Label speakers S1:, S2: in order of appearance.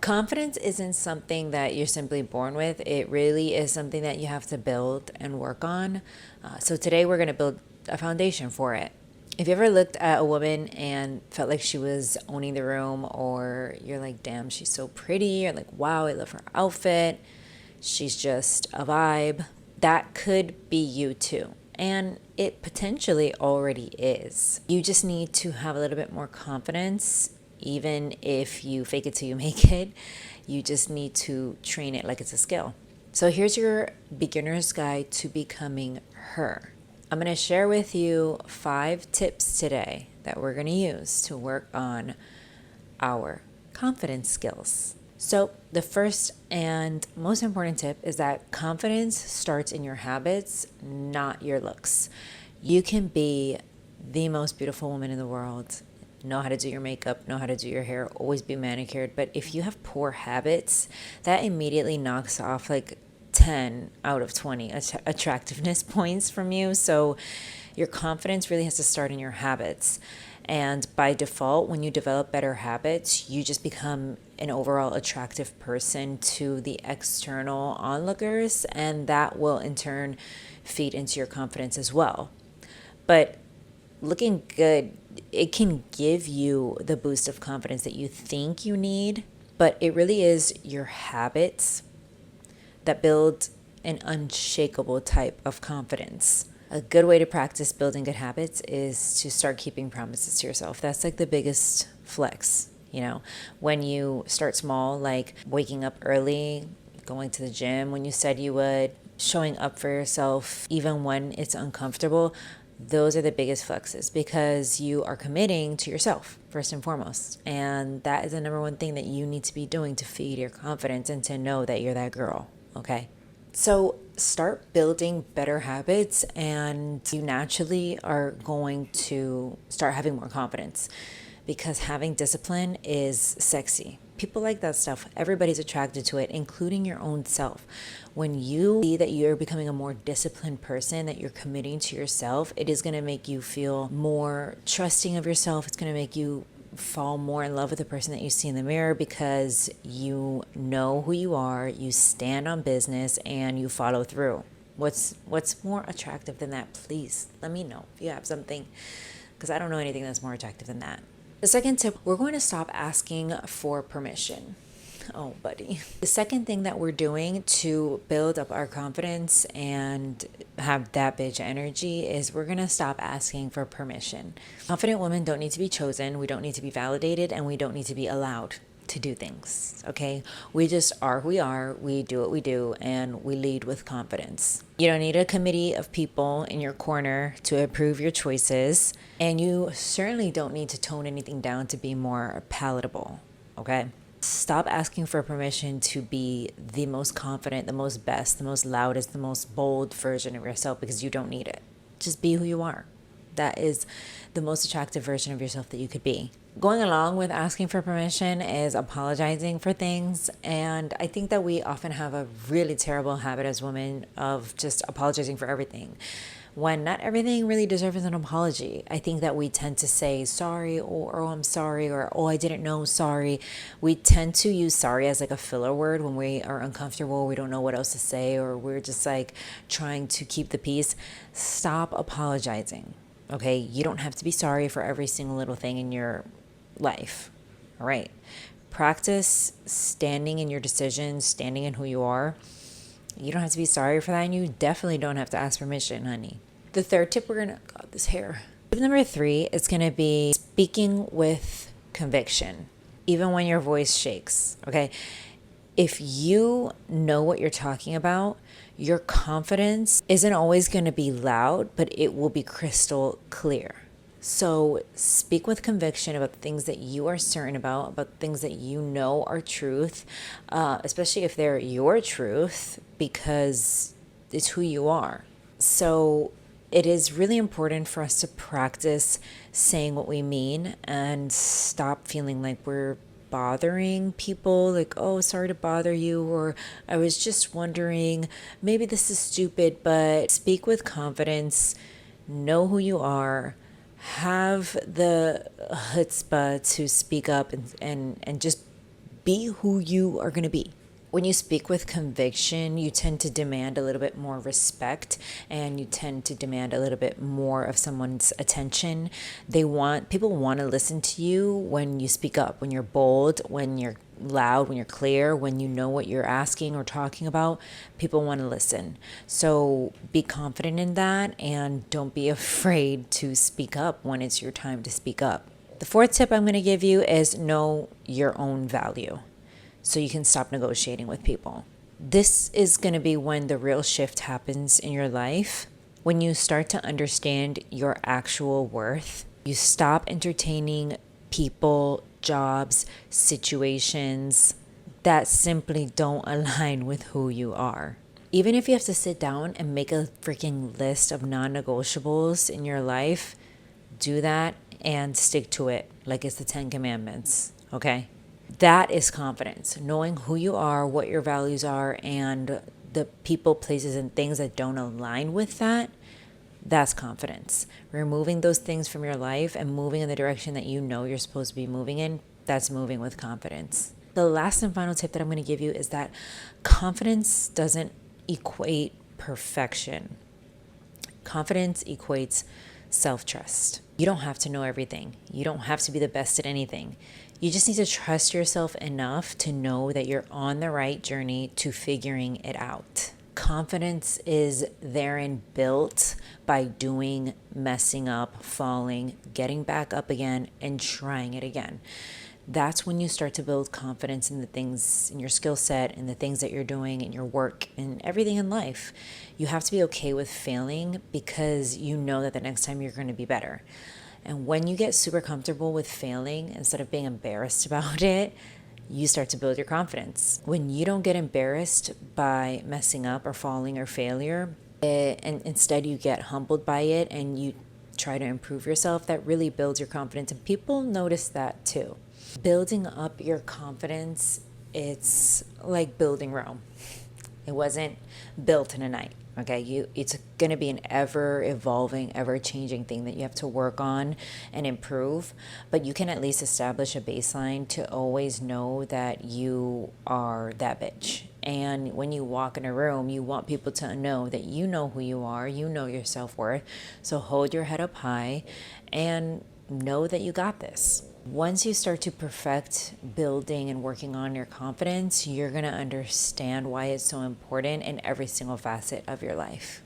S1: Confidence isn't something that you're simply born with. It really is something that you have to build and work on. So today we're going to build a foundation for it. If you ever looked at a woman and felt like she was owning the room, or you're like, damn, she's so pretty, or like, wow, I love her outfit, she's just a vibe, that could be you too. And it potentially already is. You just need to have a little bit more confidence. Even if you fake it till you make it, you just need to train it like it's a skill. So here's your beginner's guide to becoming her. I'm going to share with you 5 tips today that we're going to use to work on our confidence skills. So the first and most important tip is that confidence starts in your habits, not your looks. You can be the most beautiful woman in the world, know how to do your makeup, know how to do your hair, always be manicured. But if you have poor habits, that immediately knocks off like 10 out of 20 attractiveness points from you. So your confidence really has to start in your habits. And by default, when you develop better habits, you just become an overall attractive person to the external onlookers, and that will in turn feed into your confidence as well. But looking good, it can give you the boost of confidence that you think you need, but it really is your habits that build an unshakable type of confidence. A good way to practice building good habits is to start keeping promises to yourself. That's like the biggest flex, when you start small, like waking up early, going to the gym when you said you would, showing up for yourself even when it's uncomfortable. Those are the biggest flexes because you are committing to yourself first and foremost. And that is the number one thing that you need to be doing to feed your confidence and to know that you're that girl, okay? So start building better habits and you naturally are going to start having more confidence because having discipline is sexy. People like that stuff. Everybody's attracted to it, including your own self. When you see that you're becoming a more disciplined person, that you're committing to yourself, it is going to make you feel more trusting of yourself. It's going to make you fall more in love with the person that you see in the mirror because you know who you are, you stand on business, and you follow through. What's more attractive than that? Please let me know if you have something, because I don't know anything that's more attractive than that. The second tip, we're going to stop asking for permission. Oh, buddy. The second thing that we're doing to build up our confidence and have that bitch energy is we're going to stop asking for permission. Confident women don't need to be chosen. We don't need to be validated, and we don't need to be allowed to do things, okay? We just are who we are. We do what we do, and we lead with confidence. You don't need a committee of people in your corner to approve your choices, and you certainly don't need to tone anything down to be more palatable, okay? Stop asking for permission to be the most confident, the most best, the most loudest, the most bold version of yourself because you don't need it. Just be who you are. That is the most attractive version of yourself that you could be. Going along with asking for permission is apologizing for things. And I think that we often have a really terrible habit as women of just apologizing for everything, when not everything really deserves an apology. I think that we tend to say sorry, or oh, I'm sorry, or oh, I didn't know, sorry. We tend to use sorry as like a filler word when we are uncomfortable, we don't know what else to say, or we're just like trying to keep the peace. Stop apologizing, okay? You don't have to be sorry for every single little thing in your life, all right? Practice standing in your decisions, standing in who you are. You don't have to be sorry for that, and you definitely don't have to ask permission, honey. The third tip, God, this hair. Tip number 3 is going to be speaking with conviction, even when your voice shakes, okay? If you know what you're talking about, your confidence isn't always going to be loud, but it will be crystal clear. So speak with conviction about things that you are certain about things that you know are truth, especially if they're your truth, because it's who you are. So it is really important for us to practice saying what we mean and stop feeling like we're bothering people, like, oh, sorry to bother you, or I was just wondering, maybe this is stupid. But speak with confidence, know who you are, have the chutzpah to speak up and just be who you are going to be. When you speak with conviction, you tend to demand a little bit more respect, and you tend to demand a little bit more of someone's attention. People want to listen to you when you speak up, when you're bold, when you're loud, when you're clear, when you know what you're asking or talking about. People want to listen. So be confident in that, and don't be afraid to speak up when it's your time to speak up. The fourth tip I'm going to give you is know your own value, so you can stop negotiating with people. This is going to be when the real shift happens in your life. When you start to understand your actual worth, you stop entertaining people, jobs, situations that simply don't align with who you are. Even if you have to sit down and make a freaking list of non-negotiables in your life, do that and stick to it like it's the 10 Commandments, okay? That is confidence, knowing who you are, what your values are, and the people, places, and things that don't align with that. That's confidence. Removing those things from your life and moving in the direction that you know you're supposed to be moving in, that's moving with confidence. The last and final tip that I'm going to give you is that confidence doesn't equate perfection. Confidence equates self-trust. You don't have to know everything. You don't have to be the best at anything. You just need to trust yourself enough to know that you're on the right journey to figuring it out. Confidence is therein built by doing, messing up, falling, getting back up again, and trying it again. That's when you start to build confidence in the things in your skill set and the things that you're doing in your work and everything in life. You have to be okay with failing because you know that the next time you're going to be better. And when you get super comfortable with failing, instead of being embarrassed about it, you start to build your confidence. When you don't get embarrassed by messing up or falling or failure, and instead you get humbled by it and you try to improve yourself, that really builds your confidence. And people notice that too. Building up your confidence, it's like building Rome. It wasn't built in a night. Okay, it's going to be an ever evolving, ever changing thing that you have to work on and improve, but you can at least establish a baseline to always know that you are that bitch. And when you walk in a room, you want people to know that you know who you are, you know your self-worth. So hold your head up high and know that you got this. Once you start to perfect building and working on your confidence, you're going to understand why it's so important in every single facet of your life.